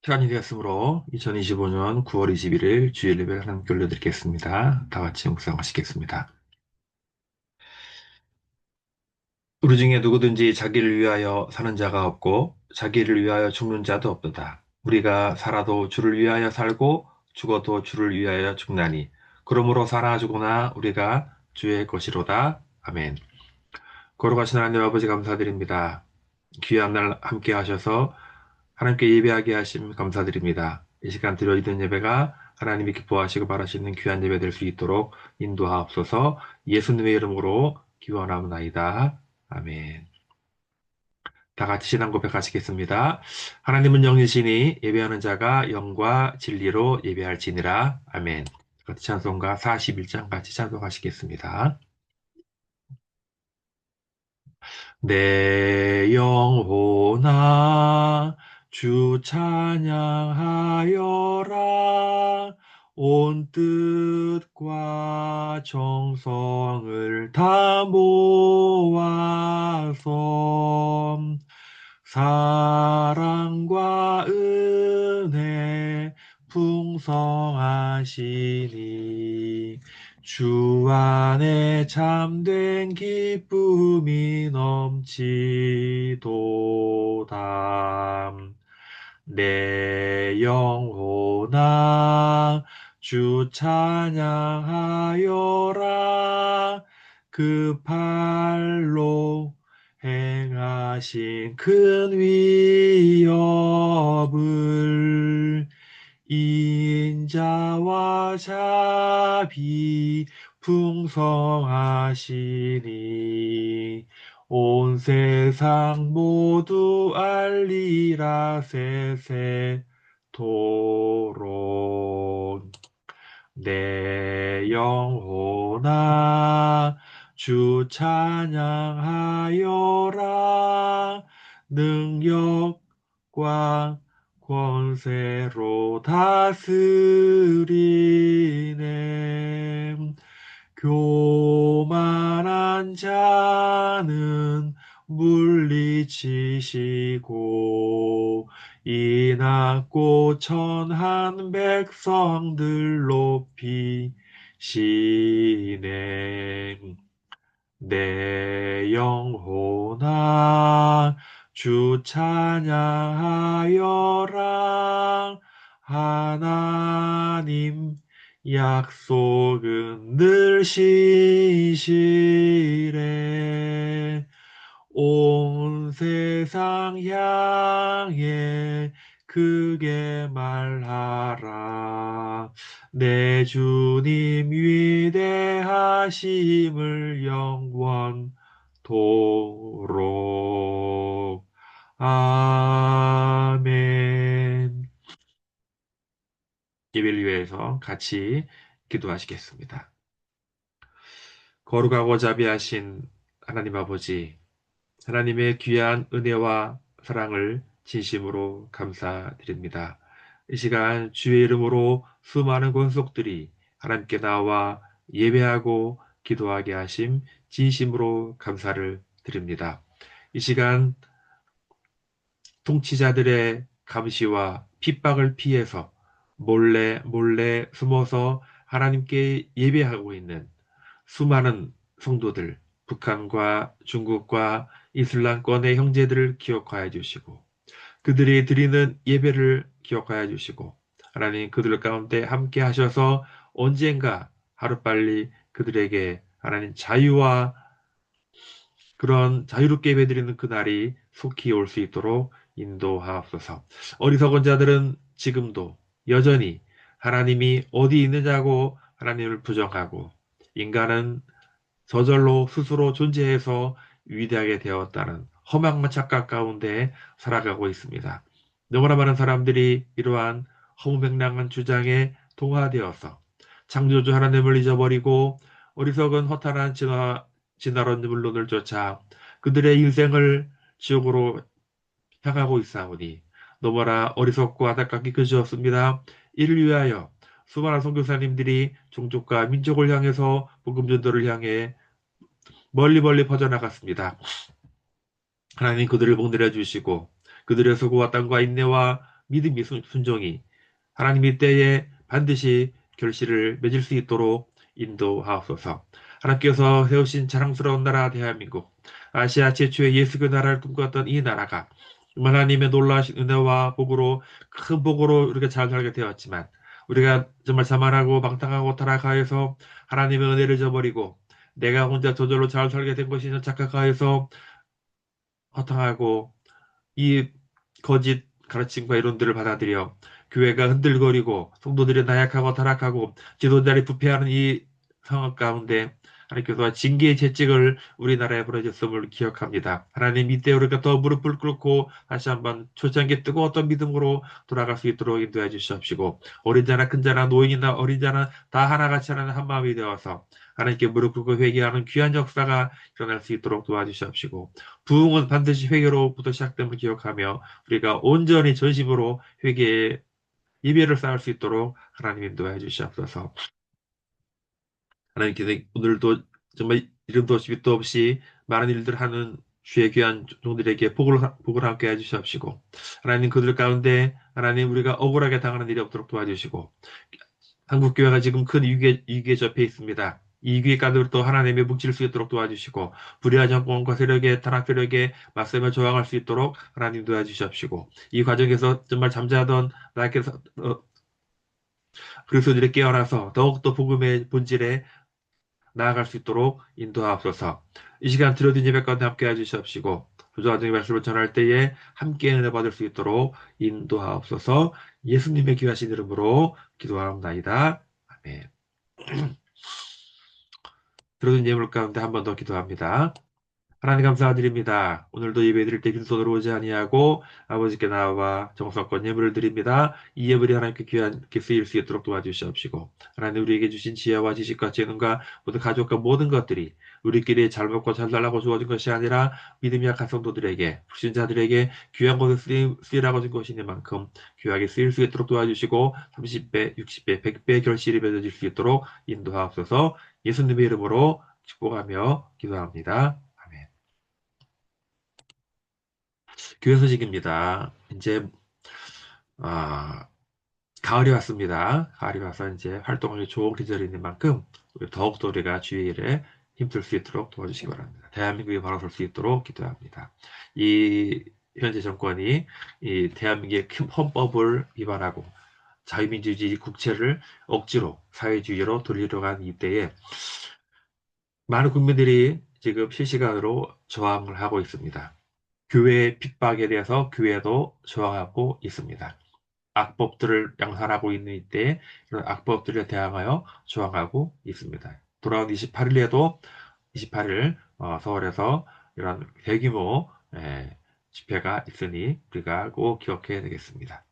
시간이 되었으므로 2025년 9월 21일 주일 예배를 하나님께 올려드리겠습니다. 다 같이 묵상하시겠습니다. 우리 중에 누구든지 자기를 위하여 사는 자가 없고 자기를 위하여 죽는 자도 없도다. 우리가 살아도 주를 위하여 살고 죽어도 주를 위하여 죽나니 그러므로 살아 죽으나 우리가 주의 것이로다. 아멘. 거룩하신 하나님 아버지 감사드립니다. 귀한 날 함께 하셔서 하나님께 예배하게 하심 감사드립니다. 이 시간 드려지는 예배가 하나님이 기뻐하시고 바라시는 귀한 예배 될 수 있도록 인도하옵소서. 예수님의 이름으로 기원하옵나이다. 아멘. 다 같이 신앙 고백하시겠습니다. 하나님은 영이시니 예배하는 자가 영과 진리로 예배할지니라. 아멘. 같이 찬송가 41장 같이 찬송하시겠습니다. 내 영혼아 주 찬양하여라. 온 뜻과 정성을 다 모아서 사랑과 은혜 풍성하시니 주 안에 참된 기쁨이 넘치도다. 내 영혼아 주 찬양하여라. 그 팔로 행하신 큰 위업을 인자와 자비 풍성하시니 온 세상 모두 알리라 세세토록. 내 영혼아 주 찬양하여라. 능력과 권세로 다스리네. 교만한 자는 물리치시고 이 낮고 천한 백성들 높이시네. 내 영혼아 주 찬양하여라. 하나님 약속은 늘 신실해. 온 세상 향해 크게 말하라. 내 주님 위대하심을 영원토록. 아멘. 예배를 위해서 같이 기도하시겠습니다. 거룩하고 자비하신 하나님 아버지, 하나님의 귀한 은혜와 사랑을 진심으로 감사드립니다. 이 시간 주의 이름으로 수많은 권속들이 하나님께 나와 예배하고 기도하게 하심 진심으로 감사를 드립니다. 이 시간 통치자들의 감시와 핍박을 피해서 몰래 몰래 숨어서 하나님께 예배하고 있는 수많은 성도들, 북한과 중국과 이슬람권의 형제들을 기억하여 주시고 그들이 드리는 예배를 기억하여 주시고 하나님 그들 가운데 함께 하셔서 언젠가 하루빨리 그들에게 하나님 자유와 그런 자유롭게 예배드리는 그날이 속히 올 수 있도록 인도하옵소서. 어리석은 자들은 지금도 여전히 하나님이 어디 있느냐고 하나님을 부정하고 인간은 저절로 스스로 존재해서 위대하게 되었다는 허망한 착각 가운데 살아가고 있습니다. 너무나 많은 사람들이 이러한 허무맹랑한 주장에 동화되어서 창조주 하나님을 잊어버리고 어리석은 허탄한 진화론 물론을 쫓아 그들의 인생을 지옥으로 향하고 있사오니 너무나 어리석고 안타깝게 그지없습니다. 이를 위하여 수많은 선교사님들이 종족과 민족을 향해서 복음 전도를 향해 멀리 멀리 퍼져나갔습니다. 하나님 그들을 복내려 주시고 그들의 수고와 땀과 인내와 믿음이 순종이 하나님의 때에 반드시 결실을 맺을 수 있도록 인도하옵소서. 하나님께서 세우신 자랑스러운 나라 대한민국, 아시아 최초의 예수교 나라를 꿈꿨던 이 나라가 하나님의 놀라우신 은혜와 복으로 큰 복으로 우리가 잘 살게 되었지만 우리가 정말 자만하고 방탕하고 타락하여서 하나님의 은혜를 저버리고 내가 혼자 저절로 잘 살게 된 것이 착각하여서 허탕하고 이 거짓 가르침과 이론들을 받아들여 교회가 흔들거리고 성도들이 나약하고 타락하고 지도자들이 부패하는 이 상황 가운데 하나님께서 징계의 채찍을 우리나라에 벌어졌음을 기억합니다. 하나님 이때 우리가 더 무릎을 꿇고 다시 한번 초창기 뜨거웠던 믿음으로 돌아갈 수 있도록 인도해 주시옵시고 어린 자나 큰 자나 노인이나 어린 자나 다 하나같이 하나님 한 마음이 되어서 하나님께 무릎 꿇고 회개하는 귀한 역사가 일어날 수 있도록 도와주시옵시고 부흥은 반드시 회개로부터 시작됨을 기억하며 우리가 온전히 전심으로 회개의 예배를 쌓을 수 있도록 하나님 인도해 주시옵소서. 하나님께서 오늘도 정말 이름도 없이 빛도 없이 많은 일들을 하는 주의 귀한 종들에게 복을 함께 해주시옵시고 하나님 그들 가운데 하나님 우리가 억울하게 당하는 일이 없도록 도와주시고 한국교회가 지금 큰 위기에 접해 있습니다. 이 위기 가운데 또 하나님의 묵질 수 있도록 도와주시고 불의한 정권과 세력의 탄압 세력에 맞서며 저항할 수 있도록 하나님 도와주시옵시고 이 과정에서 정말 잠자던 나께서 그리스도들이 깨어나서 더욱더 복음의 본질에 나아갈 수 있도록 인도하옵소서. 이 시간 드려진 예배 가운데 함께 해주시옵시고 부조화정의 말씀을 전할 때에 함께 은혜 받을 수 있도록 인도하옵소서. 예수님의 귀하신 이름으로 기도하옵나이다. 아멘. 들어준 예물 가운데 한 번 더 기도합니다. 하나님 감사드립니다. 오늘도 예배드릴 때 빈손으로 오지 아니하고 아버지께 나와 정성껏 예물을 드립니다. 이 예물이 하나님께 귀하게 쓰일 수 있도록 도와주시옵시고 하나님 우리에게 주신 지혜와 지식과 재능과 모든 가족과 모든 것들이 우리끼리 잘 먹고 잘 살라고 주어진 것이 아니라 믿음이 약한 성도들에게 불신자들에게 귀한 것을 쓰이라고 준 것이니만큼 귀하게 쓰일 수 있도록 도와주시고 30배, 60배, 100배 결실이 맺어질 수 있도록 인도하옵소서. 예수님의 이름으로 축복하며 기도합니다. 아멘. 교회 소식입니다. 이제 아, 가을이 왔습니다. 가을이 와서 이제 활동하기 좋은 계절이 있는 만큼 더욱더 우리가 주의 일에 힘쓸 수 있도록 도와주시기 바랍니다. 대한민국이 바로 설 수 있도록 기도합니다. 이 현재 정권이 이 대한민국의 큰 헌법을 위반하고 자유민주주의 국채를 억지로 사회주의로 돌리려고 하는 이때에 많은 국민들이 지금 실시간으로 저항을 하고 있습니다. 교회의 핍박에 대해서 교회도 저항하고 있습니다. 악법들을 양산하고 있는 이때에 이런 악법들에 대항하여 저항하고 있습니다. 돌아온 28일에도 28일 서울에서 이런 대규모 집회가 있으니 우리가 꼭 기억해야 되겠습니다.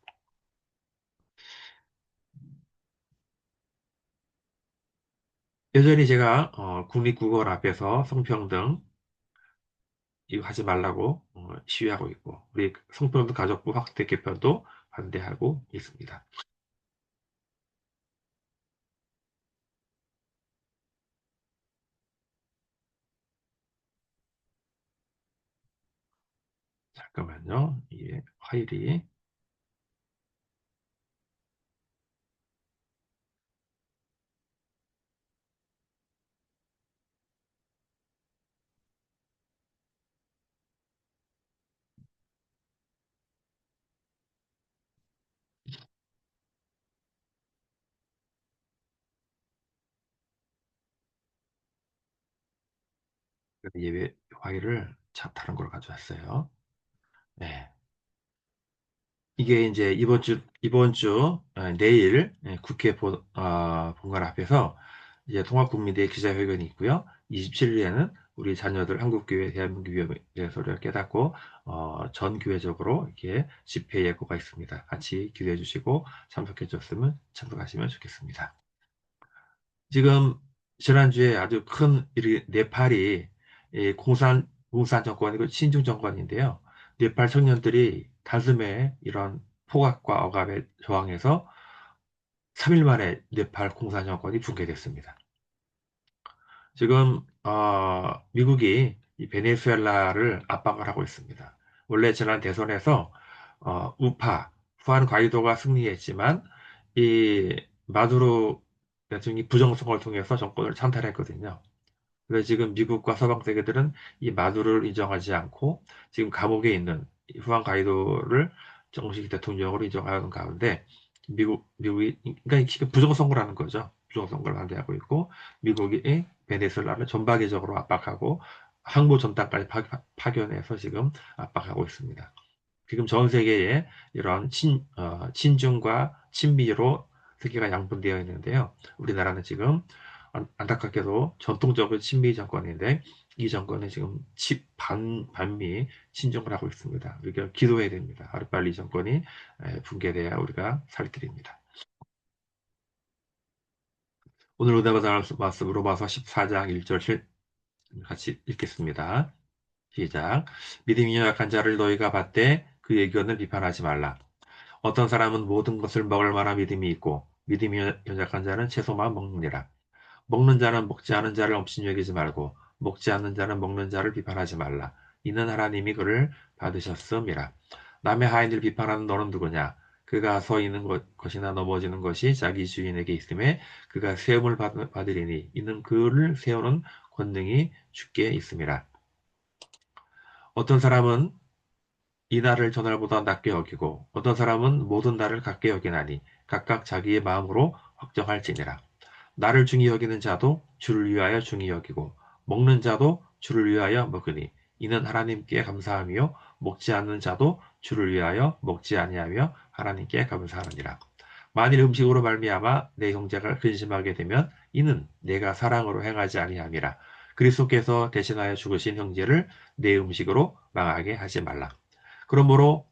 여전히 제가 국립국어원 앞에서 성평등 이거 하지 말라고 시위하고 있고 우리 성평등 가족부 확대 개편도 반대하고 있습니다. 잠깐만요. 이게 파일이 예배 파일을 다른 걸 가져왔어요. 네. 이게 이제 이번 주, 내일 국회 본관 앞에서 이제 통합국민대회 기자회견이 있고요. 27일에는 우리 자녀들 한국교회, 대한민국교회에 소리를 깨닫고, 전 교회적으로 이렇게 집회 예고가 있습니다. 같이 기도해 주시고 참석하시면 좋겠습니다. 지금 지난주에 아주 큰 네팔이 공산 정권이고 친중 정권인데요. 네팔 청년들이 단숨에 이런 폭악과 억압에 저항해서 3일 만에 네팔 공산 정권이 붕괴됐습니다. 지금 미국이 이 베네수엘라를 압박을 하고 있습니다. 원래 지난 대선에서 우파 후한 과이도가 승리했지만 이 마두로 대통령이 부정선거를 통해서 정권을 찬탈했거든요. 그래서 지금 미국과 서방 세계들은 이 마두로를 인정하지 않고 지금 감옥에 있는 이 후안 가이도를 정식 대통령으로 인정하는 가운데 미국이, 그러니까 이게 부정선거라는 거죠. 부정선거를 반대하고 있고 미국이 베네수엘라를 전방위적으로 압박하고 항모 전단까지 파견해서 지금 압박하고 있습니다. 지금 전 세계에 이런 친중과 친미로 세계가 양분되어 있는데요. 우리나라는 지금 안타깝게도 전통적으로 친미 정권인데 이 정권은 지금 반미 친중을 하고 있습니다. 우리가 기도해야 됩니다. 하루빨리 이 정권이 붕괴돼야 우리가 살 길입니다. 오늘 은혜가 나눌 말씀 로마서 14장 1절 같이 읽겠습니다. 시작. 믿음이 연약한 자를 너희가 받되 그의 의견을 비판하지 말라. 어떤 사람은 모든 것을 먹을 만한 믿음이 있고 믿음이 연약한 자는 채소만 먹느니라. 먹는 자는 먹지 않은 자를 없인 여기지 말고 먹지 않는 자는 먹는 자를 비판하지 말라. 이는 하나님이 그를 받으셨음이라. 남의 하인을 비판하는 너는 누구냐? 그가 서 있는 것이나 넘어지는 것이 자기 주인에게 있음에 그가 세움을 받으리니 이는 그를 세우는 권능이 주께 있음이라. 어떤 사람은 이 날을 저날보다 낮게 여기고 어떤 사람은 모든 날을 같게 여기나니 각각 자기의 마음으로 확정할지니라. 나를 중히 여기는 자도 주를 위하여 중히 여기고 먹는 자도 주를 위하여 먹으니 이는 하나님께 감사하며 먹지 않는 자도 주를 위하여 먹지 아니하며 하나님께 감사하느니라. 만일 음식으로 말미암아 내 형제가 근심하게 되면 이는 내가 사랑으로 행하지 아니함이라. 그리스도께서 대신하여 죽으신 형제를 내 음식으로 망하게 하지 말라. 그러므로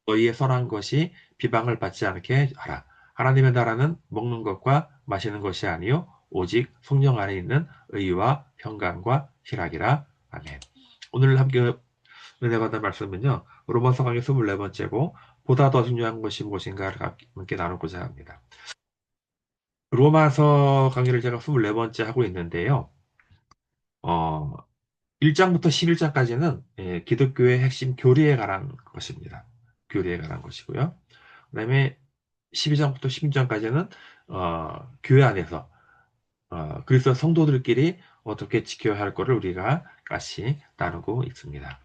너희의 선한 것이 비방을 받지 않게 하라. 하나님의 나라는 먹는 것과 마시는 것이 아니요 오직 성령 안에 있는 의와 평강과 희락이라. 아멘. 오늘 함께 은혜 받은 말씀은요. 로마서 강의 24번째고 보다 더 중요한 것이 무엇인가를 함께 나누고자 합니다. 로마서 강의를 제가 24번째 하고 있는데요. 어, 1장부터 11장까지는 기독교의 핵심 교리에 관한 것입니다. 교리에 관한 것이고요. 그다음에 12장부터 16장까지는 교회 안에서 그리스도 성도들끼리 어떻게 지켜야 할 것을 우리가 같이 나누고 있습니다.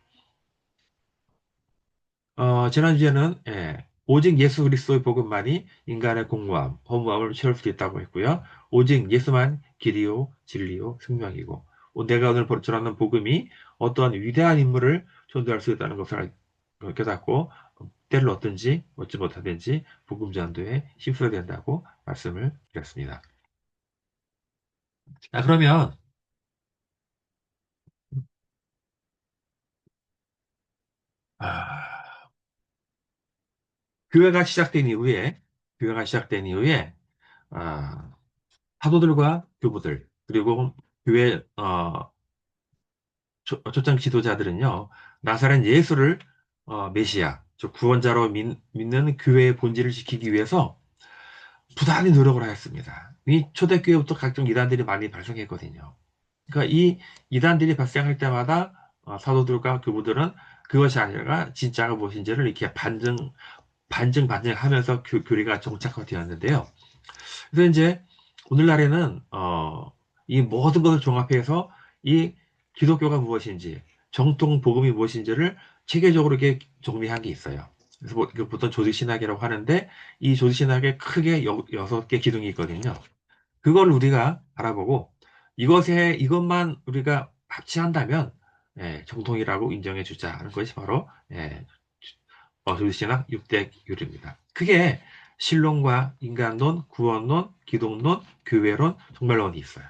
지난주에는 오직 예수 그리스도의 복음만이 인간의 공허함, 허무함을 채울 수 있다고 했고요. 오직 예수만 길이요, 진리요, 생명이고 내가 오늘 전하는 복음이 어떠한 위대한 인물을 존재할 수 있다는 것을 깨닫고 때를 얻든지 얻지 못하든지 복음 전도에 힘써야 된다고 말씀을 드렸습니다. 그러면 아, 교회가 시작된 이후에 교회가 시작된 이후에 아, 사도들과 교부들 그리고 교회 초장 지도자들은요 나사렛 예수를 메시아 즉 구원자로 믿는 교회의 본질을 지키기 위해서 부단히 노력을 하였습니다. 이 초대교회부터 각종 이단들이 많이 발생했거든요. 그러니까 이 이단들이 발생할 때마다 사도들과 교부들은 그것이 아니라 진짜가 무엇인지를 이렇게 반증하면서 교리가 정착되었는데요. 그래서 이제 오늘날에는 이 모든 것을 종합해서 이 기독교가 무엇인지 정통 복음이 무엇인지를 체계적으로 이렇게 정리한 게 있어요. 그래서 이거 보통 조직신학이라고 하는데 이 조직신학에 크게 6개 기둥이 있거든요. 그걸 우리가 알아보고 이것만 우리가 합치한다면 정통이라고 인정해 주자 하는 것이 바로 조직신학 6대 교리입니다. 크게 신론과 인간론, 구원론, 기독론, 교회론, 종말론이 있어요.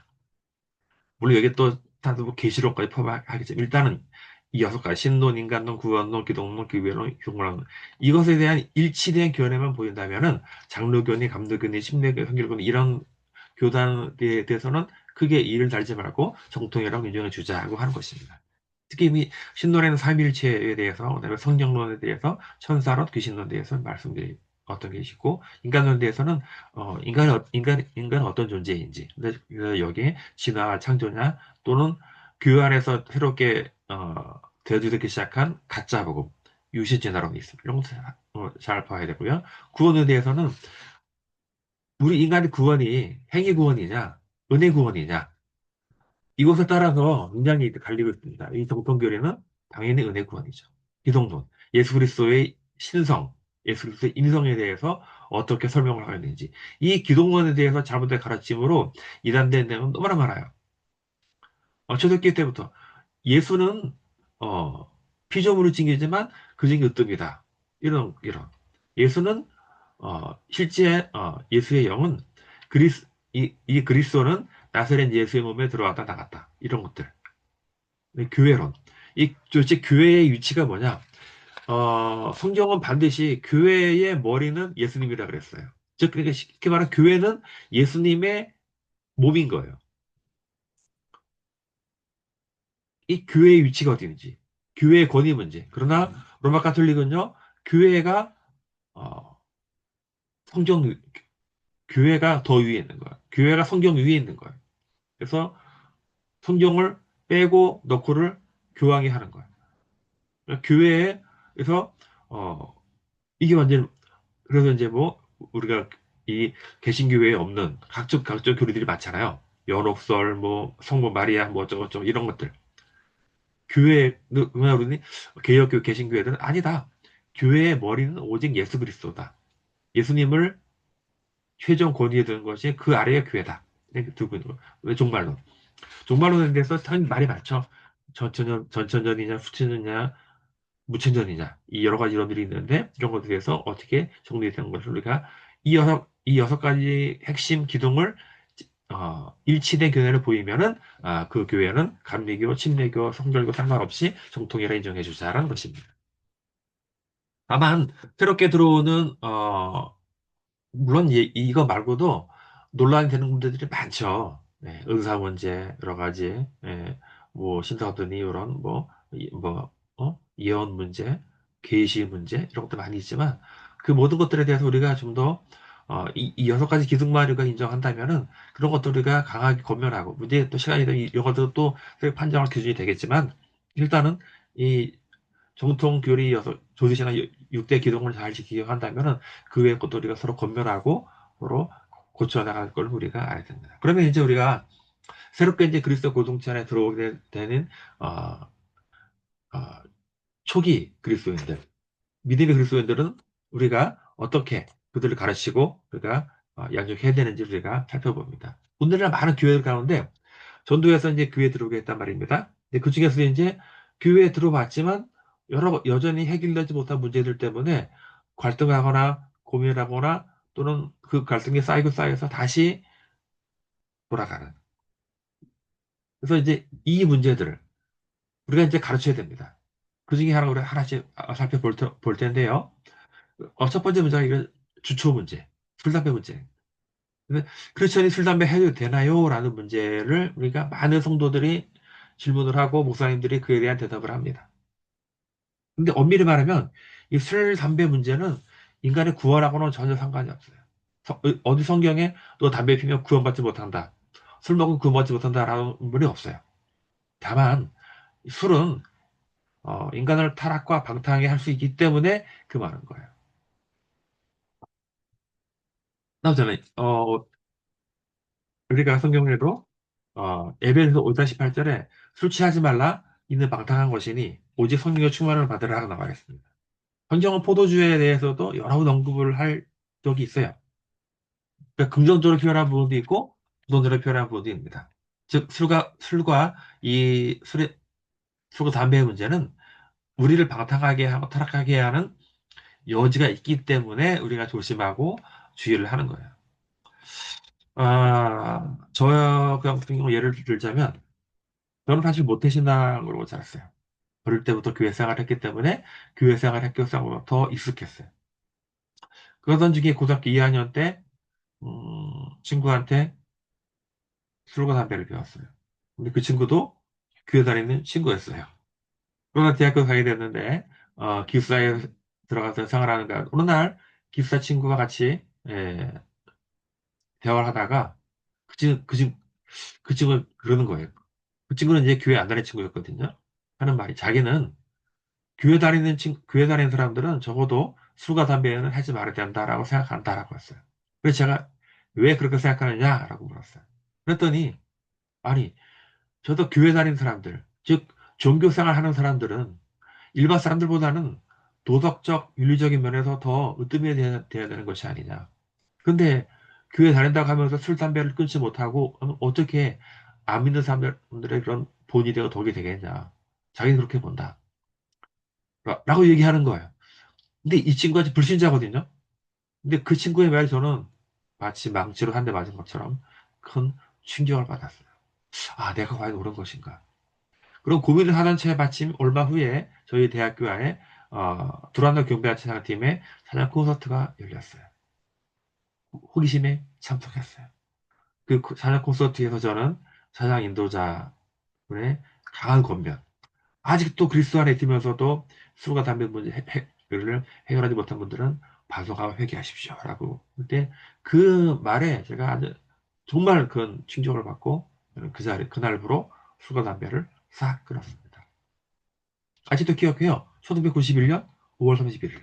물론 여기 또 단도 뭐 계시론까지 포함하겠지만 일단은 이 6가지 신론, 인간론, 구원론, 기독론, 교회론, 종말론 이것에 대한 일치된 견해만 보인다면은 장로교니, 감로교니, 침례교, 성결교니 이런 교단에 대해서는 크게 이를 달지 말고 정통이라고 인정해 주자고 하는 것입니다. 특히 이 신론에는 삼위일체에 대해서, 그다음에 성령론에 대해서, 천사론, 귀신론에 대해서 말씀드린 어떤 게 있고, 인간론에 대해서는 인간은 어떤 존재인지, 근데 여기에 진화, 창조냐 또는 교회 안에서 새롭게 되어지기 시작한 가짜 복음, 유신제나라고 있습니다. 이런 것도 잘 봐야 되고요. 구원에 대해서는 우리 인간의 구원이 행위 구원이냐, 은혜 구원이냐, 이것에 따라서 굉장히 갈리고 있습니다. 이 정통교리는 당연히 은혜 구원이죠. 기독론, 예수 그리스도의 신성, 예수 그리스도의 인성에 대해서 어떻게 설명을 하는지. 이 기독론에 대해서 잘못된 가르침으로 이단된 내용은 너무나 많아요. 초대교회 때부터 예수는 어, 피조물을 징계지만 그 징계 으뜸이다. 이런. 예수는 실제 예수의 영은 이 그리스도는 나사렛 예수의 몸에 들어왔다 나갔다. 이런 것들. 교회론. 이 도대체 교회의 위치가 뭐냐? 성경은 반드시 교회의 머리는 예수님이라 그랬어요. 즉, 그러니까 쉽게 말하면 교회는 예수님의 몸인 거예요. 이 교회의 위치가 어디인지, 교회의 권위 문제. 그러나 로마 가톨릭은요, 교회가 어, 성경 교회가 더 위에 있는 거예요. 교회가 성경 위에 있는 거예요. 그래서 성경을 빼고 넣고를 교황이 하는 거예요. 그러니까 교회에서 어, 이게 완전 그래서 이제 뭐 우리가 이 개신교회에 없는 각종 교리들이 많잖아요. 연옥설, 뭐 성모 마리아, 뭐 어쩌고저쩌고 이런 것들. 교회 그냥 우리는 개혁교 개신교회들은 아니다. 교회의 머리는 오직 예수 그리스도다. 예수님을 최종 권위에 두는 것이 그 아래의 교회다. 이렇게 두고 있는 거예요. 왜 종말론? 종말론에 대해서 당연히 말이 많죠. 전천전이냐, 후천전이냐, 무천전이냐, 이 여러 가지 이론들이 있는데, 이런 것에 대해서 어떻게 정리되는 것을 우리가 이 여섯 가지 핵심 기둥을 일치된 교회를 보이면은, 그 교회는 감리교, 침례교, 성결교 상관없이 정통이라 인정해 주자라는 것입니다. 다만, 새롭게 들어오는, 물론 이거 말고도 논란이 되는 문제들이 많죠. 네, 의사 문제 여러 가지, 뭐 신사도니 이런 예언 문제, 계시 문제 이런 것도 많이 있지만 그 모든 것들에 대해서 우리가 좀 더 이 여섯 가지 기둥만 우리가 인정한다면은 그런 것들 우리가 강하게 검열하고 문제 또 시간이 되면 이런 것들도 또 판정할 기준이 되겠지만 일단은 이 정통 교리 여섯 조지시나 6대 기둥을 잘 지키게 한다면은 그 외의 것도 우리가 서로 건멸하고 서로 고쳐나갈 걸 우리가 알아야 됩니다. 그러면 이제 우리가 새롭게 이제 그리스도 공동체 안에 들어오게 되는 어, 어, 초기 그리스도인들, 믿음의 그리스도인들은 우리가 어떻게 그들을 가르치고 우리가 양육해야 되는지 우리가 살펴봅니다. 오늘날 많은 교회들 가운데 전도해서 이제 교회에 들어오게 했단 말입니다. 근데 그 중에서 이제 교회에 들어봤지만 여전히 해결되지 못한 문제들 때문에 갈등하거나 고민하거나 또는 그 갈등이 쌓여서 다시 돌아가는. 그래서 이제 이 문제들을 우리가 이제 가르쳐야 됩니다. 그 중에 하나 우리 하나씩 볼 텐데요. 첫 번째 문제가 이런 주초 문제, 술, 담배 문제. 근데 크리스천이 술, 담배 해도 되나요? 라는 문제를 우리가 많은 성도들이 질문을 하고 목사님들이 그에 대한 대답을 합니다. 근데 엄밀히 말하면 이 술, 담배 문제는 인간의 구원하고는 전혀 상관이 없어요. 어디 성경에 너 담배 피면 구원받지 못한다. 술 먹으면 구원받지 못한다라는 문이 없어요. 다만 술은 인간을 타락과 방탕하게 할 수 있기 때문에 그 말은 거예요. 나오잖아요. 우리가 성경에도 에베소 5-8절에 술 취하지 말라 이는 방탕한 것이니 오직 성령의 충만을 받으라 하고 나와 있습니다. 성경은 포도주에 대해서도 여러 번 언급을 할 적이 있어요. 그러니까 긍정적으로 표현한 부분도 있고 부정적으로 표현한 부분도 있습니다. 즉 술과 이 술과 담배의 문제는 우리를 방탕하게 하고 타락하게 하는 여지가 있기 때문에 우리가 조심하고 주의를 하는 거예요. 저 같은 경우 예를 들자면 저는 사실 모태신앙으로 자랐어요. 어릴 때부터 교회 생활을 했기 때문에 교회 생활, 학교 생활보다 더 익숙했어요. 그러던 중에 고등학교 2학년 때 친구한테 술과 담배를 배웠어요. 근데 그 친구도 교회 다니는 친구였어요. 그러다 대학교 가게 됐는데 기숙사에 들어가서 생활하는가 어느 날 기숙사 친구가 같이 대화를 하다가 그 친구 그러는 거예요. 그 친구는 이제 교회 안 다니는 친구였거든요. 하는 말이 자기는 교회 다니는 사람들은 적어도 술과 담배는 하지 말아야 된다라고 생각한다라고 했어요. 그래서 제가 왜 그렇게 생각하느냐라고 물었어요. 그랬더니, 아니, 저도 교회 다니는 사람들, 즉, 종교 생활 하는 사람들은 일반 사람들보다는 도덕적, 윤리적인 면에서 더 으뜸해야 돼야 되는 것이 아니냐. 근데 교회 다닌다고 하면서 술, 담배를 끊지 못하고 어떻게 안 믿는 사람들의 그런 본이 되고 덕이 되겠냐. 자기는 그렇게 본다. 라고 얘기하는 거예요. 근데 이 친구가 지금 불신자거든요. 근데 그 친구의 말에 저는 마치 망치로 한 대 맞은 것처럼 큰 충격을 받았어요. 아, 내가 과연 옳은 것인가? 그런 고민을 하던 채 마침 얼마 후에 저희 대학교에 두란노 경배아치상팀의 찬양 콘서트가 열렸어요. 호기심에 참석했어요. 그 찬양 콘서트에서 저는 찬양 인도자분의 강한 권면, 아직도 그리스도 안에 있으면서도 술과 담배 문제 를 해결하지 못한 분들은 반성하고 회개하십시오라고. 근데 그 말에 제가 아주 정말 큰 충격을 받고 저는 그 자리 그날부로 술과 담배를 싹 끊었습니다. 아직도 기억해요. 1991년 5월 31일.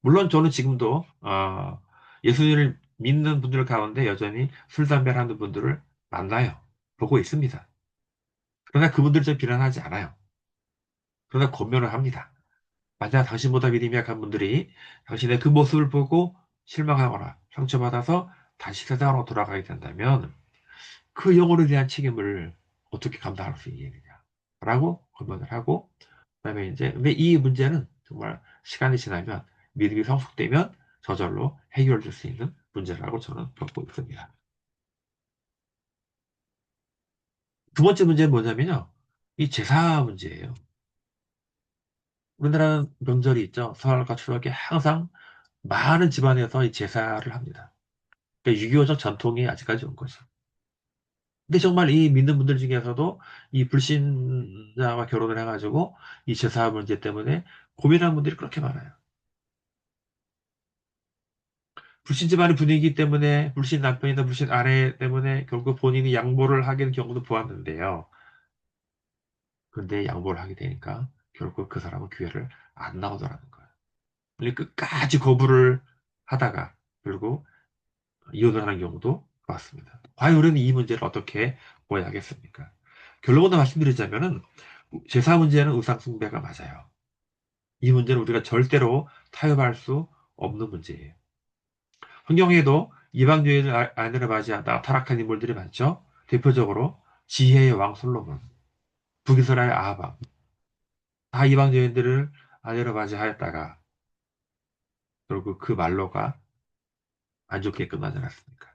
물론 저는 지금도 예수님을 믿는 분들 가운데 여전히 술, 담배를 하는 분들을 만나요. 보고 있습니다. 그러나 그분들 좀 비난하지 않아요. 그러나 권면을 합니다. 만약 당신보다 믿음이 약한 분들이 당신의 그 모습을 보고 실망하거나 상처받아서 다시 세상으로 돌아가게 된다면 그 영혼에 대한 책임을 어떻게 감당할 수 있느냐. 라고 권면을 하고, 그다음에 이제, 근데 이 문제는 정말 시간이 지나면 믿음이 성숙되면 저절로 해결될 수 있는 문제라고 저는 보고 있습니다. 두 번째 문제는 뭐냐면요. 이 제사 문제예요. 우리나라는 명절이 있죠. 설과 추석에 항상 많은 집안에서 이 제사를 합니다. 그러니까 유교적 전통이 아직까지 온 거죠. 근데 정말 이 믿는 분들 중에서도 이 불신자와 결혼을 해가지고 이 제사 문제 때문에 고민하는 분들이 그렇게 많아요. 불신 집안의 분위기 때문에 불신 남편이나 불신 아내 때문에 결국 본인이 양보를 하게 된 경우도 보았는데요. 근데 양보를 하게 되니까 결국 그 사람은 교회를 안 나오더라는 거예요. 그러니까 끝까지 거부를 하다가 결국 이혼을 하는 경우도 봤습니다. 과연 우리는 이 문제를 어떻게 보아야 하겠습니까? 결론부터 말씀드리자면은 제사 문제는 우상숭배가 맞아요. 이 문제는 우리가 절대로 타협할 수 없는 문제예요. 성경에도 이방 여인을 아내로 맞이하다 타락한 인물들이 많죠. 대표적으로 지혜의 왕 솔로몬, 북이스라엘 아합, 다 이방 여인들을 아내로 맞이하였다가 결국 그 말로가 안 좋게 끝나지 않았습니까?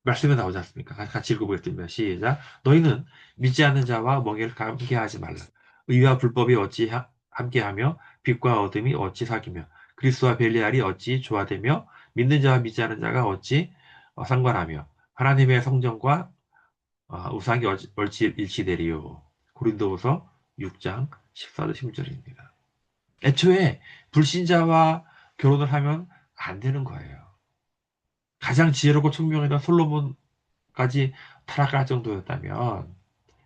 말씀에 나오지 않습니까? 같이 읽어보겠습니다. 시작. 너희는 믿지 않는 자와 멍에를 함께하지 말라. 의와 불법이 어찌 함께하며 빛과 어둠이 어찌 사귀며 그리스도와 벨리알이 어찌 조화되며 믿는 자와 믿지 않는 자가 어찌 상관하며 하나님의 성전과 우상이 어찌 일치되리요. 고린도후서 6장 14절 16절입니다. 애초에 불신자와 결혼을 하면 안 되는 거예요. 가장 지혜롭고 총명했던 솔로몬까지 타락할 정도였다면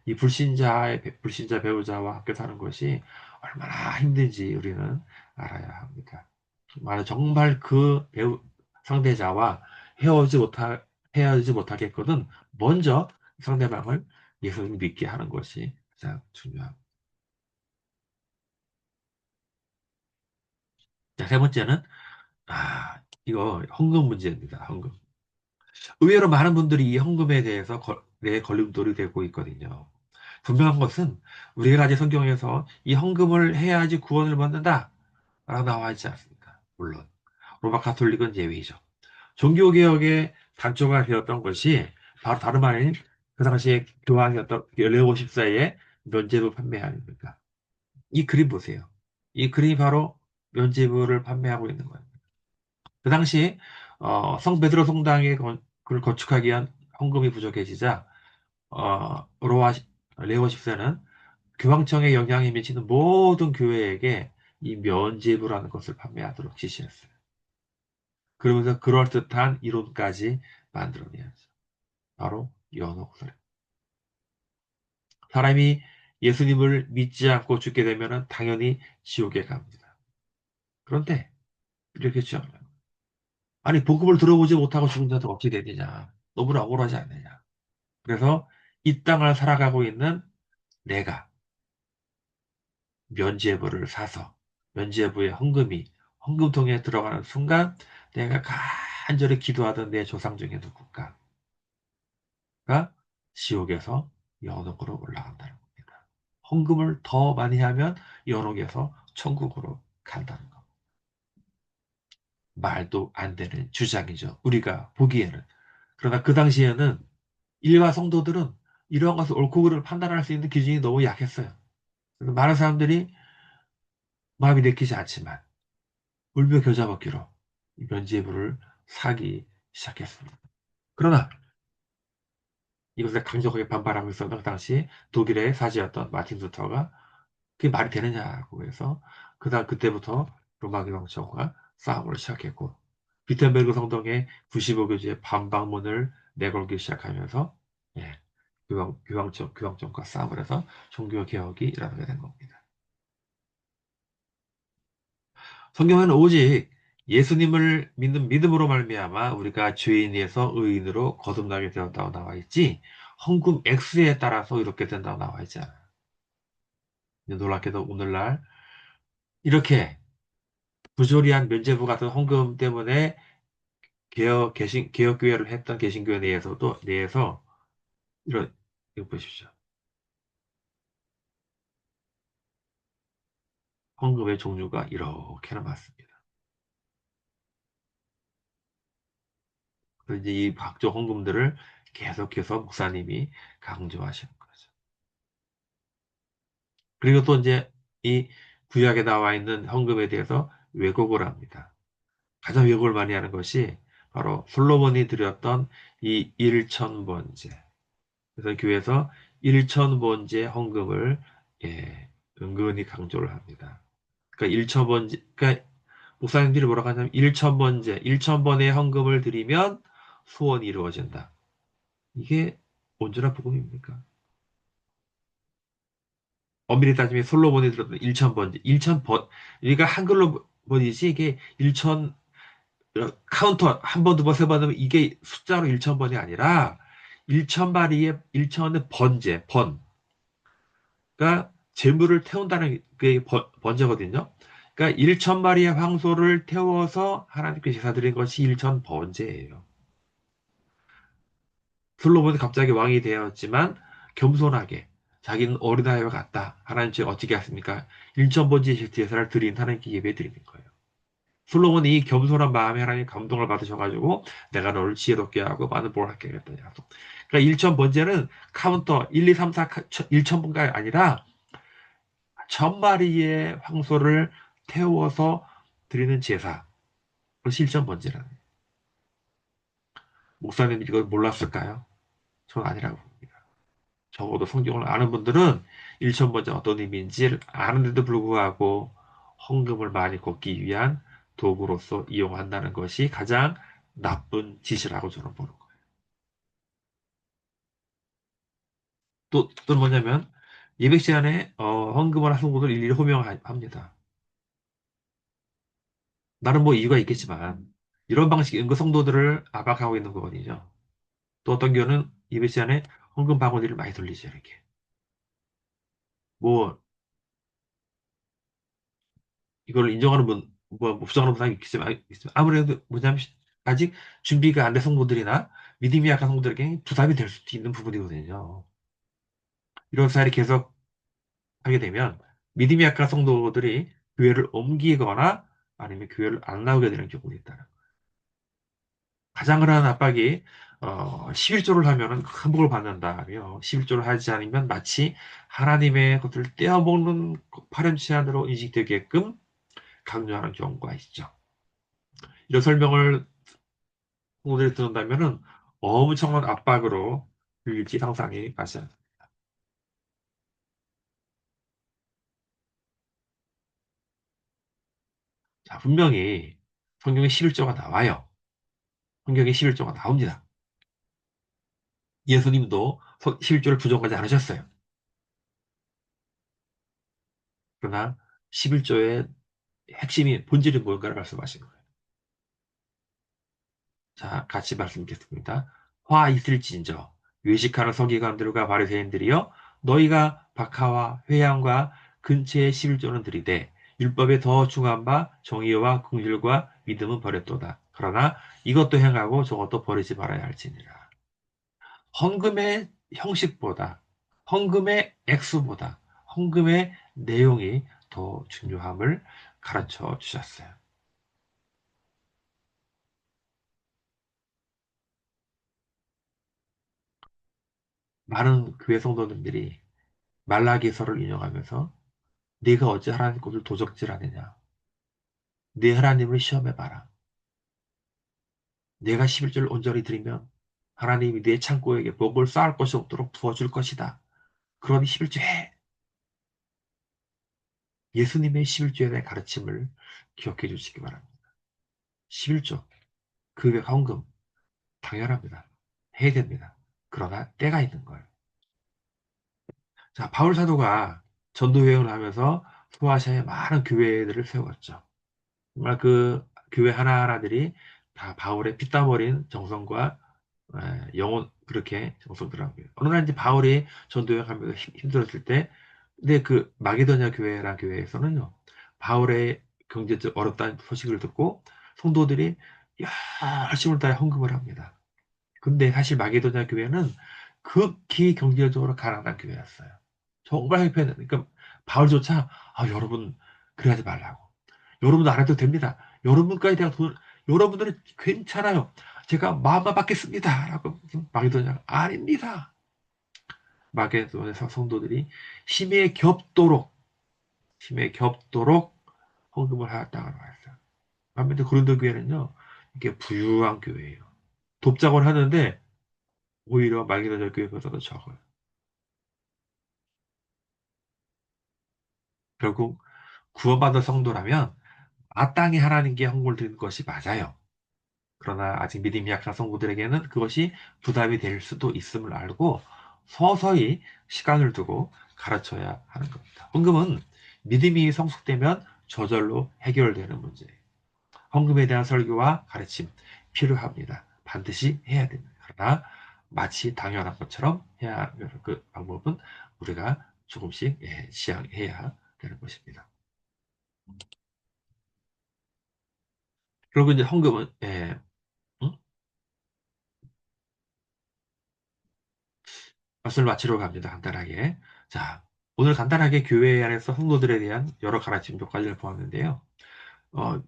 이 불신자 배우자와 함께 사는 것이 얼마나 힘든지 우리는 알아야 합니다. 정말 그 상대자와 헤어지지 못하겠거든 먼저 상대방을 예수님 믿게 하는 것이 가장 중요합니다. 자, 세 번째는 이거 헌금 문제입니다. 헌금. 의외로 많은 분들이 이 헌금에 대해서 내 걸림돌이 되고 있거든요. 분명한 것은 우리가 가진 성경에서 이 헌금을 해야지 구원을 받는다 라고 나와 있지 않습니까? 물론 로마 가톨릭은 예외이죠. 종교개혁의 단초가 되었던 것이 바로 다름 아닌 그 당시에 교황이었던 레오 14의 면죄부 판매 아닙니까? 이 그림 보세요. 이 그림이 바로 면죄부를 판매하고 있는 거예요. 그 당시 성 베드로 성당의 그걸 건축하기 위한 헌금이 부족해지자 로마 레오 14는 교황청에 영향이 미치는 모든 교회에게 이 면죄부라는 것을 판매하도록 지시했어요. 그러면서 그럴듯한 이론까지 만들어내야죠. 바로 연옥설. 사람이 예수님을 믿지 않고 죽게 되면 당연히 지옥에 갑니다. 그런데 이렇게 주장해요. 아니, 복음을 들어보지 못하고 죽은 자들 어찌 되느냐. 너무나 억울하지 않느냐. 그래서 이 땅을 살아가고 있는 내가 면죄부를 사서 면죄부의 헌금통에 들어가는 순간 내가 간절히 기도하던 내 조상 중에 누군가가 지옥에서 연옥으로 올라간다는 겁니다. 헌금을 더 많이 하면 연옥에서 천국으로 간다는 거. 말도 안 되는 주장이죠. 우리가 보기에는. 그러나 그 당시에는 일반 성도들은 이러한 것을 옳고 그름을 판단할 수 있는 기준이 너무 약했어요. 그래서 많은 사람들이 마음이 내키지 않지만 울며 겨자 먹기로 면죄부를 사기 시작했습니다. 그러나 이것에 강력하게 반발하고 있었던 그 당시 독일의 사제였던 마틴 루터가 그게 말이 되느냐고 해서 그때부터 로마 교황청과 싸움을 시작했고 비텐베르그 성당의 95교주의 반박문을 내걸기 시작하면서 예, 교황청과 싸움을 해서 종교 개혁이 일어나게 된 겁니다. 성경에는 오직 예수님을 믿는 믿음으로 말미암아 우리가 죄인에서 의인으로 거듭나게 되었다고 나와 있지 헌금 액수에 따라서 이렇게 된다고 나와 있지 않아요. 근데 놀랍게도 오늘날 이렇게 부조리한 면죄부 같은 헌금 때문에 개혁교회를 했던 개신교회 내에서 이런, 이거 보십시오. 헌금의 종류가 이렇게나 많습니다. 그래서 이제 이 각종 헌금들을 계속해서 목사님이 강조하시는 거죠. 그리고 또 이제 이 구약에 나와 있는 헌금에 대해서 왜곡을 합니다. 가장 왜곡을 많이 하는 것이 바로 솔로몬이 드렸던 이 일천번제. 그래서 교회에서 일천번제 헌금을 예, 은근히 강조를 합니다. 그러니까 일천번제, 그러니까 목사님들이 뭐라고 하냐면 일천번제, 일천번의 헌금을 드리면 소원이 이루어진다. 이게 온전한 복음입니까? 엄밀히 따지면 솔로몬이 들었던 일천번제, 일천번, 우리가 한글로 번이지 이게 일천 카운터 한 번, 두 번, 세 번 하면 이게 숫자로 일천번이 아니라 일천마리의 일천의 번제, 번가 재물을 태운다는 게 번제거든요. 그러니까 일천 마리의 황소를 태워서 하나님께 제사드린 것이 일천 번제예요. 솔로몬이 갑자기 왕이 되었지만 겸손하게 자기는 어린아이와 같다. 하나님 께 어떻게 했습니까? 일천 번제 제사를 드린 하나님께 예배 드리는 거예요. 솔로몬이 이 겸손한 마음에 하나님 감동을 받으셔가지고 내가 너를 지혜롭게 하고 많은 복을 받게 하겠다 약속. 그러니까 일천 번제는 카운터 1, 2, 3, 4, 일천 번가 아니라 천 마리의 황소를 태워서 드리는 제사. 그것이 일천 번제라는 거예요. 목사님 이걸 몰랐을까요? 전 아니라고 봅니다. 적어도 성경을 아는 분들은 일천 번제 어떤 의미인지 아는데도 불구하고 헌금을 많이 걷기 위한 도구로서 이용한다는 것이 가장 나쁜 짓이라고 저는 보는 거예요. 또 뭐냐면 예백 시간에 헌금을 하신 분들 일일이 호명합니다. 나는 뭐 이유가 있겠지만 이런 방식의 은거 성도들을 압박하고 있는 거거든요. 또 어떤 경우는 예배 시간에 헌금 바구니를 많이 돌리죠, 이렇게. 뭐 이걸 인정하는 분, 뭐 부정하는 분이 있겠지만 아무래도 뭐냐면 아직 준비가 안 된 성도들이나 믿음이 약한 성도들에게 부담이 될 수도 있는 부분이거든요. 이런 사실이 계속 하게 되면 믿음이 약한 성도들이 교회를 옮기거나 아니면 교회를 안 나오게 되는 경우가 있다. 가장 큰 압박이 11조를 하면은 큰 복을 받는다며 11조를 하지 않으면 마치 하나님의 것들을 떼어먹는 파렴치한으로 인식되게끔 강요하는 경우가 있죠. 이런 설명을 성도들이 듣는다면은 엄청난 압박으로 들릴지 상상이 가시. 자, 분명히 성경에 11조가 나와요. 성경에 11조가 나옵니다. 예수님도 11조를 부족하지 않으셨어요. 그러나 11조의 핵심이 본질이 뭘까를 말씀하신 거예요. 자, 같이 말씀드리겠습니다. 화 있을진저 외식하는 서기관들과 바리새인들이여 너희가 박하와 회양과 근처의 11조는 들이되 율법에 더 중한 바 정의와 긍휼과 믿음은 버렸도다. 그러나 이것도 행하고 저것도 버리지 말아야 할지니라. 헌금의 형식보다 헌금의 액수보다 헌금의 내용이 더 중요함을 가르쳐 주셨어요. 많은 교회 성도님들이 말라기서를 인용하면서 네가 어찌 하나님 것을 도적질하느냐. 네 하나님을 시험해봐라. 내가 11조를 온전히 드리면 하나님이 내 창고에게 복을 쌓을 것이 없도록 부어줄 것이다. 그러니 11조 해. 예수님의 11조에 대한 가르침을 기억해 주시기 바랍니다. 11조, 그 헌금, 당연합니다. 해야 됩니다. 그러나 때가 있는 거예요. 자, 바울 사도가 전도 여행을 하면서 소아시아에 많은 교회들을 세웠죠. 정말 그 교회 하나하나들이 다 바울의 피땀 어린 정성과 영혼 그렇게 정성들하고요. 어느 날 이제 바울이 전도 여행하면서 힘들었을 때, 근데 그 마게도냐 교회라는 교회에서는요, 바울의 경제적 어렵다는 소식을 듣고 성도들이 열심을 다해 헌금을 합니다. 근데 사실 마게도냐 교회는 극히 경제적으로 가난한 교회였어요. 정말 형편은 그러니까 바울조차 여러분 그래하지 말라고. 여러분도 안 해도 됩니다. 여러분까지 대한 돈 여러분들은 괜찮아요. 제가 마음만 받겠습니다. 라고 마게도냐 아닙니다. 마게도냐에서 성도들이 힘에 겹도록 힘에 겹도록 헌금을 하였다고 했어요. 반면에 고린도 교회는요 이게 부유한 교회예요. 돕자고 하는데 오히려 마게도냐 교회보다도 적어요. 결국 구원받은 성도라면 마땅히 하나님께 헌금을 드리는 것이 맞아요. 그러나 아직 믿음이 약한 성도들에게는 그것이 부담이 될 수도 있음을 알고 서서히 시간을 두고 가르쳐야 하는 겁니다. 헌금은 믿음이 성숙되면 저절로 해결되는 문제예요. 헌금에 대한 설교와 가르침 필요합니다. 반드시 해야 됩니다. 그러나 마치 당연한 것처럼 해야 하는 그 방법은 우리가 조금씩 시행해야 되는 것입니다. 그리고 이제 헌금은 응? 말씀을 마치러 갑니다. 간단하게. 자, 오늘 간단하게 교회 안에서 성도들에 대한 여러 가르침 몇 가지를 보았는데요.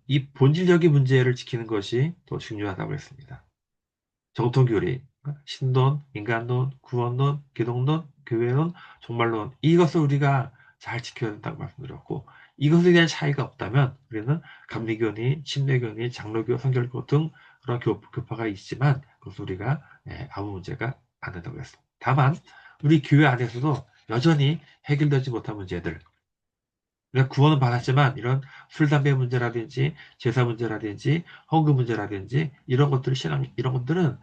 이 본질적인 문제를 지키는 것이 더 중요하다고 했습니다. 정통교리, 신론, 인간론, 구원론, 기독론, 교회론, 종말론 이것을 우리가 잘 지켜야 된다고 말씀드렸고 이것에 대한 차이가 없다면 우리는 감리교니, 침례교니, 장로교, 성결교 등 그런 교파가 있지만 그것을 우리가 아무 문제가 안 된다고 했습니다. 다만 우리 교회 안에서도 여전히 해결되지 못한 문제들 그러니까 구원은 받았지만 이런 술, 담배 문제라든지 제사 문제라든지 헌금 문제라든지 이런 것들을 이런 것들은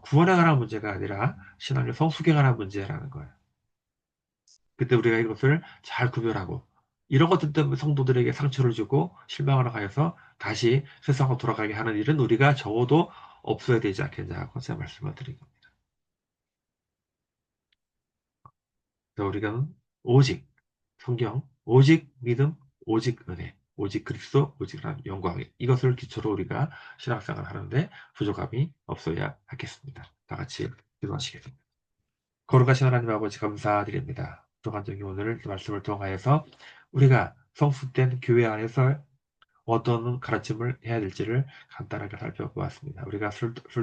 구원에 관한 문제가 아니라 신앙의 성숙에 관한 문제라는 거예요. 그때 우리가 이것을 잘 구별하고 이런 것들 때문에 성도들에게 상처를 주고 실망을 하여서 다시 세상으로 돌아가게 하는 일은 우리가 적어도 없어야 되지 않겠냐 하고 제가 말씀을 드린 겁니다. 그래서 우리가 오직 성경, 오직 믿음, 오직 은혜, 오직 그리스도, 오직 하나님 영광 이것을 기초로 우리가 신앙생활을 하는데 부족함이 없어야 하겠습니다. 다 같이 기도하시겠습니다. 거룩하신 하나님 아버지 감사드립니다. 또한적인 오늘 말씀을 통하여서 우리가 성숙된 교회 안에서 어떤 가르침을 해야 될지를 간단하게 살펴보았습니다. 우리가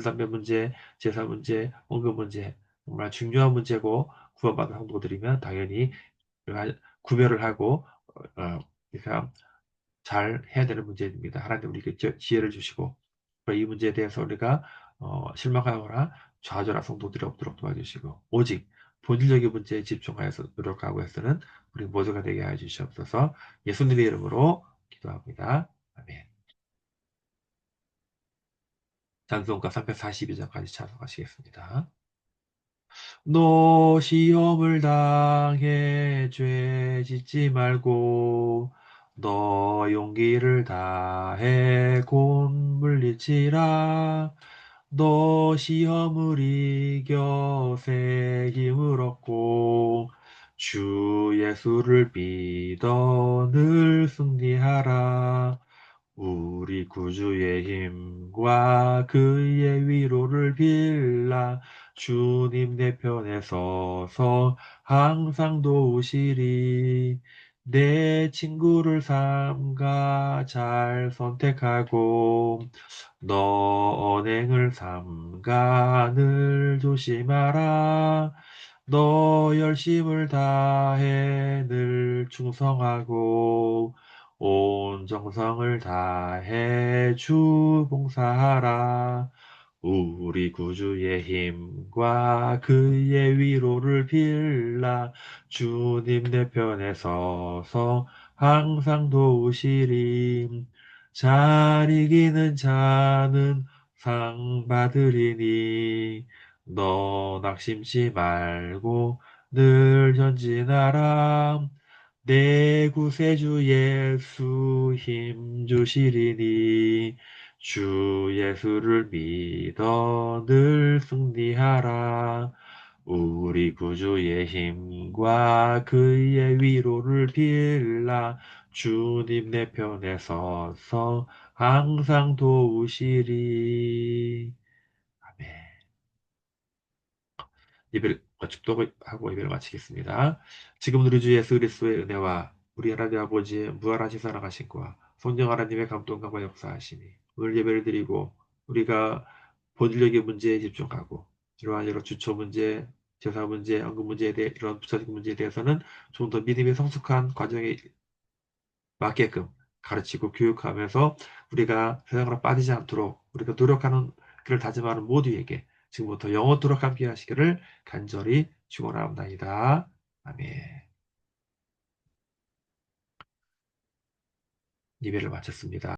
담배 문제, 제사 문제, 헌금 문제 정말 중요한 문제고 구원받은 성도들이면 당연히 구별을 하고 그러니까 잘 해야 되는 문제입니다. 하나님 우리에게 지혜를 주시고 이 문제에 대해서 우리가 실망하거나 좌절한 성도들이 없도록 도와주시고 오직 본질적인 문제에 집중하여서 노력하고 해서는 우리 모두가 되게 하여 주시옵소서. 예수님의 이름으로 기도합니다. 아멘. 찬송가 342장까지 찬송하시겠습니다. 너 시험을 당해 죄 짓지 말고 너 용기를 다해 곧 물리치라. 너 시험을 이겨 새 힘을 얻고 주 예수를 믿어 늘 승리하라. 우리 구주의 힘과 그의 위로를 빌라 주님 내 편에 서서 항상 도우시리. 내 친구를 삼가 잘 선택하고 너 언행을 삼가 늘 조심하라. 너 열심을 다해 늘 충성하고 온 정성을 다해 주 봉사하라. 우리 구주의 힘과 그의 위로를 빌라 주님 내 편에 서서 항상 도우시리. 잘 이기는 자는 상 받으리니 너 낙심치 말고 늘 전진하라. 내 구세주 예수 힘 주시리니 주 예수를 믿어 늘 승리하라. 우리 구주의 힘과 그의 위로를 빌라 주님 내 편에 서서 항상 도우시리. 아멘. 예배를 축도하고 예배를 마치겠습니다. 지금 우리 주 예수 그리스도의 은혜와 우리 하나님 아버지의 무한하신 사랑하심과 성령 하나님의 감동과 역사하심이 오늘 예배를 드리고 우리가 본질적인 문제에 집중하고 이러한 여러 주처 문제, 제사 문제, 언급 문제에 대해 이런 부차적인 문제에 대해서는 좀 더 믿음의 성숙한 과정에 맞게끔 가르치고 교육하면서 우리가 세상으로 빠지지 않도록 우리가 노력하는 그를 다짐하는 모두에게 지금부터 영원토록 함께 하시기를 간절히 축원합니다. 아멘. 예배를 마쳤습니다.